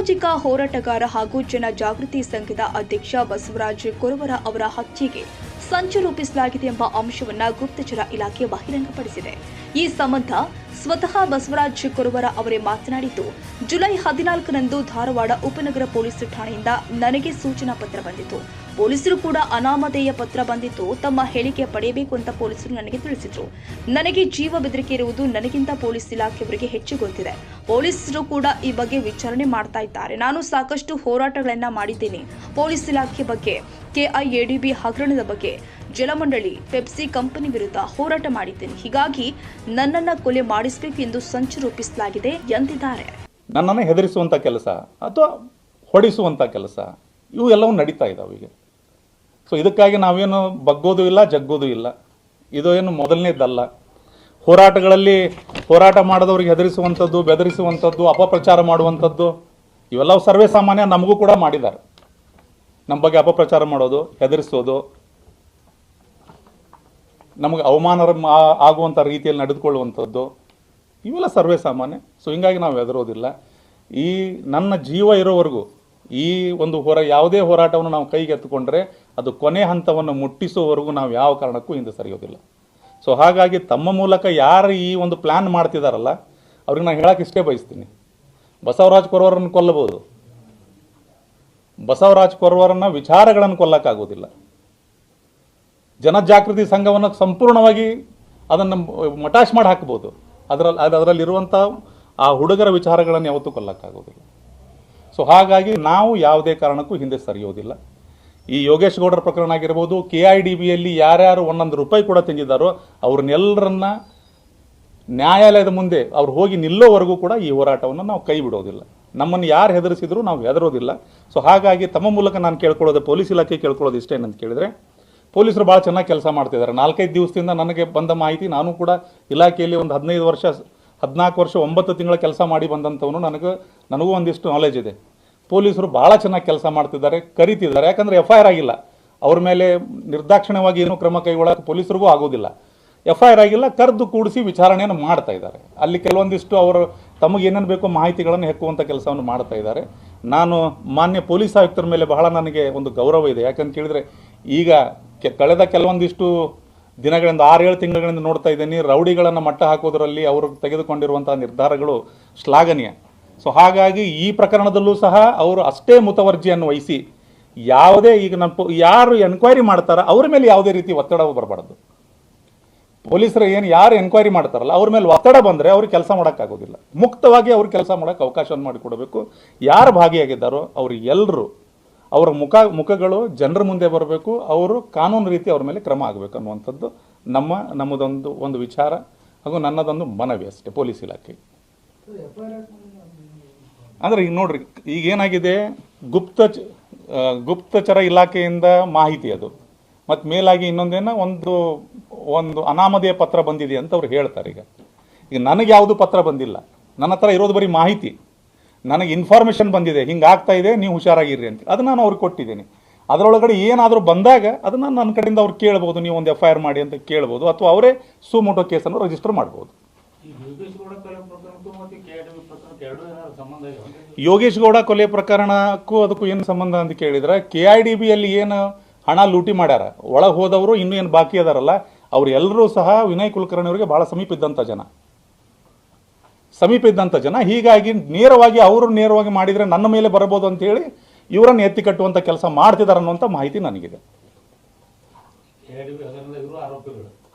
ಸಾಮಾಜಿಕ ಹೋರಾಟಗಾರ ಹಾಗೂ ಜನ ಜಾಗೃತಿ ಸಂಘದ ಅಧ್ಯಕ್ಷ ಬಸವರಾಜ ಕೊರವರ ಅವರ ಹತ್ಯೆಗೆ ಸಂಚು ರೂಪಿಸಲಾಗಿದೆ ಎಂಬ ಅಂಶವನ್ನು ಗುಪ್ತಚರ ಇಲಾಖೆ ಬಹಿರಂಗಪಡಿಸಿದೆ. ಈ ಸಂಬಂಧ ಸ್ವತಃ ಬಸವರಾಜ ಕೊರವರ ಅವರೇ ಮಾತನಾಡಿದ್ದು, ಜುಲೈ 14ರಂದು ಧಾರವಾಡ ಉಪನಗರ ಪೊಲೀಸ್ ಠಾಣೆಯಿಂದ ನನಗೆ ಸೂಚನಾ ಪತ್ರ ಬಂದಿತ್ತು. ಪೊಲೀಸರು ಕೂಡ ಅನಾಮಧೇಯ ಪತ್ರ ಬಂದಿತ್ತು. ತಮ್ಮ ಹೇಳಿಕೆ ಪಡೆಯಬೇಕು ಅಂತ ಪೊಲೀಸರು ನನಗೆ ತಿಳಿಸಿದ್ರು. ನನಗೆ ಜೀವ ಬೆದರಿಕೆ ಇರುವುದು ನನಗಿಂತ ಪೊಲೀಸ್ ಇಲಾಖೆಯವರಿಗೆ ಹೆಚ್ಚು ಗೊತ್ತಿದೆ. ಪೊಲೀಸರು ಕೂಡ ಈ ಬಗ್ಗೆ ವಿಚಾರಣೆ ಮಾಡ್ತಾ ಇದ್ದಾರೆ. ನಾನು ಸಾಕಷ್ಟು ಹೋರಾಟಗಳನ್ನ ಮಾಡಿದ್ದೇನೆ. ಪೊಲೀಸ್ ಇಲಾಖೆ ಬಗ್ಗೆ, ಕೆಐಎಡಿಬಿ ಹಗರಣದ ಬಗ್ಗೆ, ಜಲಮಂಡಳಿ, ಪೆಪ್ಸಿ ಕಂಪನಿ ವಿರುದ್ಧ ಹೋರಾಟ ಮಾಡಿದ್ದೇನೆ. ಹೀಗಾಗಿ ನನ್ನನ್ನು ಕೊಲೆ ಮಾಡಿಸಬೇಕು ಎಂದು ಸಂಚು ರೂಪಿಸಲಾಗಿದೆ ಎಂದಿದ್ದಾರೆ. ನನ್ನನ್ನು ಹೆದರಿಸುವಂಥ ಕೆಲಸ ಅಥವಾ ಹೊಡಿಸುವಂಥ ಕೆಲಸ ಇವು ಎಲ್ಲವೂ ನಡೀತಾ ಇದ್ದಾವೆ ಈಗ. ಸೊ ಇದಕ್ಕಾಗಿ ನಾವೇನು ಬಗ್ಗೋದು ಇಲ್ಲ, ಜಗ್ಗೋದು ಇಲ್ಲ. ಇದು ಏನು ಮೊದಲನೇದಲ್ಲ. ಹೋರಾಟಗಳಲ್ಲಿ ಹೋರಾಟ ಮಾಡೋದವ್ರಿಗೆ ಹೆದರಿಸುವಂಥದ್ದು, ಬೆದರಿಸುವಂಥದ್ದು, ಅಪಪ್ರಚಾರ ಮಾಡುವಂಥದ್ದು ಇವೆಲ್ಲವೂ ಸರ್ವೇ ಸಾಮಾನ್ಯ. ನಮಗೂ ಕೂಡ ಮಾಡಿದ್ದಾರೆ. ನಮ್ಮ ಬಗ್ಗೆ ಅಪಪ್ರಚಾರ ಮಾಡೋದು, ಹೆದರಿಸೋದು, ನಮಗೆ ಅವಮಾನ ಆಗುವಂಥ ರೀತಿಯಲ್ಲಿ ನಡೆದುಕೊಳ್ಳುವಂಥದ್ದು ಇವೆಲ್ಲ ಸರ್ವೇ ಸಾಮಾನ್ಯ. ಸೊ ಹಿಂಗಾಗಿ ನಾವು ಹೆದರೋದಿಲ್ಲ. ಈ ನನ್ನ ಜೀವ ಇರೋವರೆಗೂ ಈ ಒಂದು ಯಾವುದೇ ಹೋರಾಟವನ್ನು ನಾವು ಕೈಗೆತ್ತಿಕೊಂಡ್ರೆ ಅದು ಕೊನೆ ಹಂತವನ್ನು ಮುಟ್ಟಿಸುವವರೆಗೂ ನಾವು ಯಾವ ಕಾರಣಕ್ಕೂ ಹಿಂದೆ ಸರಿಯೋದಿಲ್ಲ. ಸೊ ಹಾಗಾಗಿ ತಮ್ಮ ಮೂಲಕ ಯಾರು ಈ ಒಂದು ಪ್ಲ್ಯಾನ್ ಮಾಡ್ತಿದ್ದಾರಲ್ಲ ಅವ್ರಿಗೆ ನಾನು ಹೇಳಕ್ಕೆ ಇಷ್ಟೇ ಬಯಸ್ತೀನಿ, ಬಸವರಾಜ ಕೊರವರನ್ನು ಕೊಲ್ಲಬಹುದು, ಬಸವರಾಜ ಕೊರವರನ್ನ ವಿಚಾರಗಳನ್ನು ಕೊಲ್ಲಕ್ಕಾಗೋದಿಲ್ಲ. ಜನಜಾಗೃತಿ ಸಂಘವನ್ನು ಸಂಪೂರ್ಣವಾಗಿ ಅದನ್ನು ಮಟಾಶ್ ಮಾಡಿ ಹಾಕ್ಬೋದು. ಅದರಲ್ಲಿರುವಂಥ ಆ ಹುಡುಗರ ವಿಚಾರಗಳನ್ನು ಯಾವತ್ತೂ ಕೊಲ್ಲಕ್ಕಾಗೋದಿಲ್ಲ. ಸೊ ಹಾಗಾಗಿ ನಾವು ಯಾವುದೇ ಕಾರಣಕ್ಕೂ ಹಿಂದೆ ಸರಿಯೋದಿಲ್ಲ. ಈ ಯೋಗೇಶ್ ಗೌಡರ ಪ್ರಕರಣ ಆಗಿರ್ಬೋದು, ಕೆಐಡಿಬಿಯಲ್ಲಿ ಯಾರ್ಯಾರು ಒಂದೊಂದು ರೂಪಾಯಿ ಕೂಡ ತಿಂದಿದ್ದಾರೋ ಅವ್ರನ್ನೆಲ್ಲರನ್ನ ನ್ಯಾಯಾಲಯದ ಮುಂದೆ ಅವ್ರು ಹೋಗಿ ನಿಲ್ಲೋವರೆಗೂ ಕೂಡ ಈ ಹೋರಾಟವನ್ನು ನಾವು ಕೈ ಬಿಡೋದಿಲ್ಲ. ನಮ್ಮನ್ನು ಯಾರು ಹೆದರಿಸಿದ್ರು ನಾವು ಹೆದರೋದಿಲ್ಲ. ಸೊ ಹಾಗಾಗಿ ತಮ್ಮ ಮೂಲಕ ನಾನು ಕೇಳ್ಕೊಳ್ಳೋದು, ಪೊಲೀಸ್ ಇಲಾಖೆ ಕೇಳ್ಕೊಳ್ಳೋದು ಇಷ್ಟೇ ಏನಂತ ಕೇಳಿದರೆ, ಪೊಲೀಸರು ಭಾಳ ಚೆನ್ನಾಗಿ ಕೆಲಸ ಮಾಡ್ತಿದ್ದಾರೆ. 4-5 ದಿವಸದಿಂದ ನನಗೆ ಬಂದ ಮಾಹಿತಿ, ನಾನು ಕೂಡ ಇಲಾಖೆಯಲ್ಲಿ ಒಂದು 14 ವರ್ಷ 9 ತಿಂಗಳ ಕೆಲಸ ಮಾಡಿ ಬಂದಂಥವನು, ನನಗೂ ಒಂದಿಷ್ಟು ನಾಲೆಜ್ ಇದೆ. ಪೊಲೀಸರು ಭಾಳ ಚೆನ್ನಾಗಿ ಕೆಲಸ ಮಾಡ್ತಿದ್ದಾರೆ, ಕರಿತಿದ್ದಾರೆ. ಯಾಕಂದರೆ FIR ಆಗಿಲ್ಲ, ಅವ್ರ ಮೇಲೆ ನಿರ್ದಾಕ್ಷಿಣ್ಯವಾಗಿ ಏನೂ ಕ್ರಮ ಕೈಗೊಳ್ಳೋಕೆ ಪೊಲೀಸರಿಗೂ ಆಗೋದಿಲ್ಲ. FIR ಆಗಿಲ್ಲ, ಕರೆದು ಕೂಡಿಸಿ ವಿಚಾರಣೆಯನ್ನು ಮಾಡ್ತಾ ಇದ್ದಾರೆ. ಅಲ್ಲಿ ಕೆಲವೊಂದಿಷ್ಟು ಅವರು ತಮಗೆ ಏನೇನು ಬೇಕೋ ಮಾಹಿತಿಗಳನ್ನು ಹೆಕ್ಕುವಂಥ ಕೆಲಸವನ್ನು ಮಾಡ್ತಾ ಇದ್ದಾರೆ. ನಾನು ಮಾನ್ಯ ಪೊಲೀಸ್ ಆಯುಕ್ತರ ಮೇಲೆ ಬಹಳ ನನಗೆ ಒಂದು ಗೌರವ ಇದೆ. ಯಾಕಂತ ಕೇಳಿದರೆ ಈಗ ಕಳೆದ ಕೆಲವೊಂದಿಷ್ಟು ದಿನಗಳಿಂದ 6-7 ತಿಂಗಳಿಂದ ನೋಡ್ತಾ ಇದ್ದೀನಿ, ರೌಡಿಗಳನ್ನು ಮಟ್ಟ ಹಾಕೋದರಲ್ಲಿ ಅವರು ತೆಗೆದುಕೊಂಡಿರುವಂಥ ನಿರ್ಧಾರಗಳು ಶ್ಲಾಘನೀಯ. ಸೊ ಹಾಗಾಗಿ ಈ ಪ್ರಕರಣದಲ್ಲೂ ಸಹ ಅವರು ಅಷ್ಟೇ ಮುತುವರ್ಜಿಯನ್ನು ವಹಿಸಿ ಯಾವುದೇ ಈಗ ಯಾರು ಎನ್ಕ್ವೈರಿ ಮಾಡ್ತಾರೋ ಅವ್ರ ಮೇಲೆ ಯಾವುದೇ ರೀತಿ ಒತ್ತಡ ಬರಬಾರ್ದು. ಪೊಲೀಸರು ಯಾರು ಎನ್ಕ್ವೈರಿ ಮಾಡ್ತಾರಲ್ಲ ಅವ್ರ ಮೇಲೆ ಒತ್ತಡ ಬಂದರೆ ಅವ್ರಿಗೆ ಕೆಲಸ ಮಾಡೋಕ್ಕಾಗೋದಿಲ್ಲ. ಮುಕ್ತವಾಗಿ ಅವ್ರು ಕೆಲಸ ಮಾಡೋಕ್ಕೆ ಅವಕಾಶವನ್ನು ಮಾಡಿಕೊಡಬೇಕು. ಯಾರು ಭಾಗಿಯಾಗಿದ್ದಾರೋ ಅವರು ಎಲ್ಲರೂ ಅವರ ಮುಖಗಳು ಜನರ ಮುಂದೆ ಬರಬೇಕು. ಅವರು ಕಾನೂನು ರೀತಿ ಅವ್ರ ಮೇಲೆ ಕ್ರಮ ಆಗಬೇಕು ಅನ್ನುವಂಥದ್ದು ನಮ್ಮದೊಂದು ವಿಚಾರ ಹಾಗೂ ನನ್ನದೊಂದು ಮನವಿ ಅಷ್ಟೇ ಪೊಲೀಸ್ ಇಲಾಖೆ. ಅಂದರೆ ಈಗ ನೋಡ್ರಿ, ಈಗೇನಾಗಿದೆ, ಗುಪ್ತಚರ ಇಲಾಖೆಯಿಂದ ಮಾಹಿತಿ ಅದು, ಮತ್ತು ಮೇಲಾಗಿ ಇನ್ನೊಂದೇನೋ ಒಂದು ಅನಾಮಧೇಯ ಪತ್ರ ಬಂದಿದೆ ಅಂತ ಅವ್ರು ಹೇಳ್ತಾರೆ. ಈಗ ನನಗೆ ಯಾವುದು ಪತ್ರ ಬಂದಿಲ್ಲ, ನನ್ನ ಹತ್ರ ಇರೋದು ಬರೀ ಮಾಹಿತಿ. ನನಗೆ ಇನ್ಫಾರ್ಮೇಷನ್ ಬಂದಿದೆ, ಹಿಂಗಾಗ್ತಾ ಇದೆ, ನೀವು ಹುಷಾರಾಗಿರ್ರಿ ಅಂತ. ಅದನ್ನು ನಾನು ಅವ್ರಿಗೆ ಕೊಟ್ಟಿದ್ದೀನಿ. ಅದರೊಳಗಡೆ ಏನಾದರೂ ಬಂದಾಗ ಅದನ್ನು ನನ್ನ ಕಡೆಯಿಂದ ಅವ್ರು ಕೇಳ್ಬೋದು, ನೀವು ಒಂದು FIR ಮಾಡಿ ಅಂತ ಕೇಳ್ಬೋದು, ಅಥವಾ ಅವರೇ ಸುಮೋಟೋ ಕೇಸನ್ನು ರಿಜಿಸ್ಟರ್ ಮಾಡ್ಬೋದು. ಯೋಗೇಶ್ ಗೌಡ ಕೊಲೆ ಪ್ರಕರಣಕ್ಕೂ ಅದಕ್ಕೂ ಏನು ಸಂಬಂಧ ಅಂತ ಕೇಳಿದ್ರೆ, KIDBಯಲ್ಲಿ ಏನು ಹಣ ಲೂಟಿ ಮಾಡ್ಯಾರ, ಒಳಗೆ ಹೋದವರು ಇನ್ನೂ ಏನು ಬಾಕಿ ಅದಾರಲ್ಲ ಅವ್ರು ಎಲ್ಲರೂ ಸಹ ವಿನಯ್ ಕುಲಕರ್ಣಿ ಅವರಿಗೆ ಭಾಳ ಸಮೀಪ ಇದ್ದಂಥ ಜನ. ಹೀಗಾಗಿ ನೇರವಾಗಿ ಮಾಡಿದರೆ ನನ್ನ ಮೇಲೆ ಬರಬಹುದು ಅಂತೇಳಿ ಇವರನ್ನು ಎತ್ತಿ ಕಟ್ಟುವಂಥ ಕೆಲಸ ಮಾಡ್ತಿದ್ದಾರೆ ಅನ್ನುವಂಥ ಮಾಹಿತಿ ನನಗಿದೆ.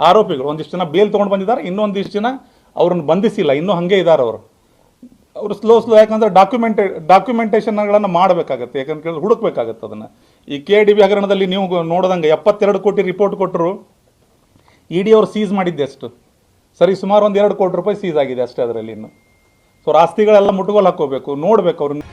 ಆರೋಪಿಗಳು ಒಂದಿಷ್ಟು ಜನ ಬೇಲ್ ತೊಗೊಂಡು ಬಂದಿದ್ದಾರೆ, ಇನ್ನೊಂದಿಷ್ಟು ಜನ ಅವ್ರನ್ನ ಬಂಧಿಸಿಲ್ಲ, ಇನ್ನೂ ಹಾಗೆ ಇದ್ದಾರೆ. ಅವರು ಸ್ಲೋ ಯಾಕಂದರೆ ಡಾಕ್ಯುಮೆಂಟೇಷನ್ಗಳನ್ನು ಮಾಡಬೇಕಾಗತ್ತೆ. ಯಾಕಂತ ಕೇಳಿದ್ರೆ ಹುಡುಕ್ಬೇಕಾಗತ್ತೆ ಅದನ್ನು. ಈ KIDB ಹಗರಣದಲ್ಲಿ ನೀವು ನೋಡಿದಂಗೆ 72 ಕೋಟಿ ರಿಪೋರ್ಟ್ ಕೊಟ್ಟರು, ED ಅವರು ಸೀಸ್ ಮಾಡಿದ್ದೆ ಅಷ್ಟು ಸರಿ, ಸುಮಾರು ಒಂದು 2 ಕೋಟಿ ರೂಪಾಯಿ ಸೀಸ್ ಆಗಿದೆ ಅಷ್ಟೇ ಅದರಲ್ಲಿ. ಇನ್ನು ಸೊ ಆಸ್ತಿಗಳೆಲ್ಲ ಮುಟ್ಟುಗೋಲು ಹಾಕೋಬೇಕು, ನೋಡಬೇಕು ಅವ್ರನ್ನ.